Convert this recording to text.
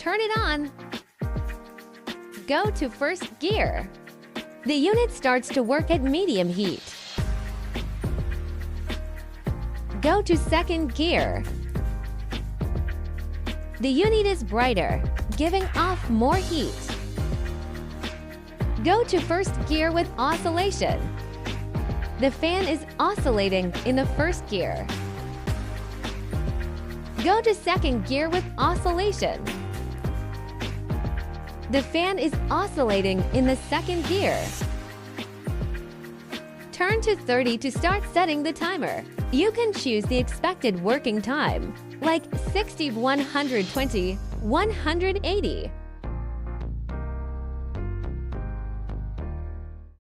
Turn it on. Go to first gear. The unit starts to work at medium heat. Go to second gear. The unit is brighter, giving off more heat. Go to first gear with oscillation. The fan is oscillating in the first gear. Go to second gear with oscillation. The fan is oscillating in the second gear. Turn to 30 to start setting the timer. You can choose the expected working time, like 60, 120, 180.